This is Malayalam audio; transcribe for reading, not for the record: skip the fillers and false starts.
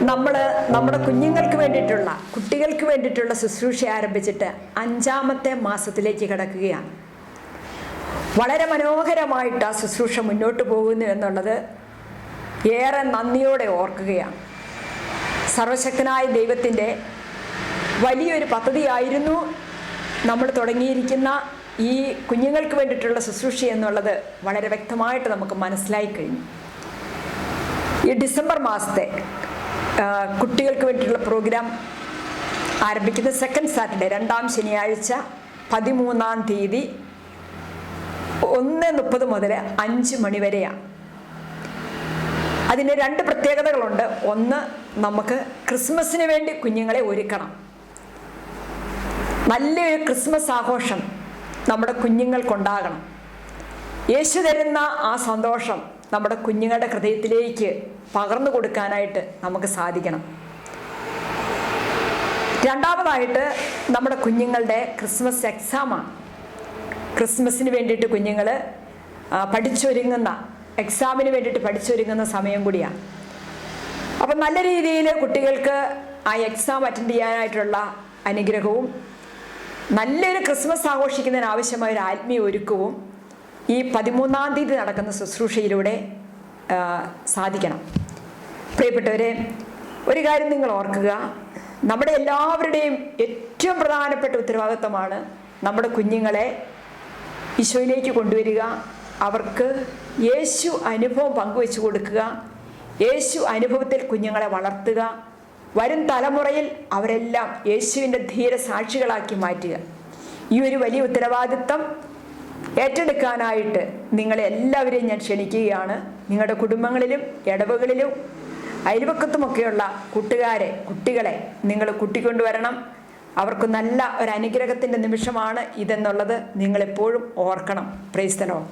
നമ്മുടെ കുട്ടികൾക്ക് വേണ്ടിയിട്ടുള്ള ശുശ്രൂഷ ആരംഭിച്ചിട്ട് 5-ാമത്തെ മാസത്തിലേക്ക് കിടക്കുകയാണ്. വളരെ മനോഹരമായിട്ട് ആ ശുശ്രൂഷ മുന്നോട്ട് പോകുന്നു എന്നുള്ളത് ഏറെ നന്ദിയോടെ ഓർക്കുകയാണ്. സർവശക്തനായ ദൈവത്തിൻ്റെ വലിയൊരു പദ്ധതിയായിരുന്നു നമ്മൾ തുടങ്ങിയിരിക്കുന്ന ഈ കുഞ്ഞുങ്ങൾക്ക് വേണ്ടിയിട്ടുള്ള ശുശ്രൂഷ എന്നുള്ളത് വളരെ വ്യക്തമായിട്ട് നമുക്ക് മനസ്സിലായി കഴിഞ്ഞു. ഈ ഡിസംബർ മാസത്തെ കുട്ടികൾക്ക് വേണ്ടിയിട്ടുള്ള പ്രോഗ്രാം ആരംഭിക്കുന്ന സെക്കൻഡ് സാറ്റർഡേ, 2-ാം ശനിയാഴ്ച 13-ാം തീയതി 1:30 മുതൽ 5 മണി വരെയാണ്. അതിന് 2 പ്രത്യേകതകളുണ്ട്. ഒന്ന്, നമുക്ക് ക്രിസ്മസിന് വേണ്ടി കുഞ്ഞുങ്ങളെ ഒരുക്കണം. നല്ലൊരു ക്രിസ്മസ് ആഘോഷം നമ്മുടെ കുഞ്ഞുങ്ങൾക്കുണ്ടാകണം. യേശു തരുന്ന ആ സന്തോഷം നമ്മുടെ കുഞ്ഞുങ്ങളുടെ ഹൃദയത്തിലേക്ക് പകർന്നു കൊടുക്കാനായിട്ട് നമുക്ക് സാധിക്കണം. രണ്ടാമതായിട്ട്, നമ്മുടെ കുഞ്ഞുങ്ങളുടെ ക്രിസ്മസ് എക്സാമാണ്. ക്രിസ്മസിന് വേണ്ടിയിട്ട് കുഞ്ഞുങ്ങൾ എക്സാമിന് വേണ്ടിയിട്ട് പഠിച്ചൊരുങ്ങുന്ന സമയം കൂടിയാണ്. അപ്പം നല്ല രീതിയിൽ കുട്ടികൾക്ക് ആ എക്സാം അറ്റൻഡ് ചെയ്യാനായിട്ടുള്ള അനുഗ്രഹവും നല്ലൊരു ക്രിസ്മസ് ആഘോഷിക്കുന്നതിന് ആവശ്യമായ ഒരു ആത്മീയ ഒരുക്കവും ഈ 13-ാം തീയതി നടക്കുന്ന ശുശ്രൂഷയിലൂടെ സാധിക്കണം. പ്രിയപ്പെട്ടവരെ, ഒരു കാര്യം നിങ്ങൾ ഓർക്കുക, നമ്മുടെ എല്ലാവരുടെയും ഏറ്റവും പ്രധാനപ്പെട്ട ഉത്തരവാദിത്തമാണ് നമ്മുടെ കുഞ്ഞുങ്ങളെ ഈശോയിലേക്ക് കൊണ്ടുവരിക, അവർക്ക് യേശു അനുഭവം പങ്കുവെച്ചു കൊടുക്കുക, യേശു അനുഭവത്തിൽ കുഞ്ഞുങ്ങളെ വളർത്തുക, വരും തലമുറയിൽ അവരെല്ലാം യേശുവിൻ്റെ ധീര സാക്ഷികളാക്കി മാറ്റുക. ഈ ഒരു വലിയ ഉത്തരവാദിത്തം ഏറ്റെടുക്കാനായിട്ട് നിങ്ങളെ എല്ലാവരെയും ഞാൻ ക്ഷണിക്കുകയാണ്. നിങ്ങളുടെ കുടുംബങ്ങളിലും ഇടവകളിലും അയൽവക്കത്തുമൊക്കെയുള്ള കുട്ടികളെ നിങ്ങൾ കൂട്ടിക്കൊണ്ടുവരണം. അവർക്ക് നല്ല ഒരു അനുഗ്രഹത്തിൻ്റെ നിമിഷമാണ് ഇതെന്നുള്ളത് നിങ്ങളെപ്പോഴും ഓർക്കണം. Praise the Lord.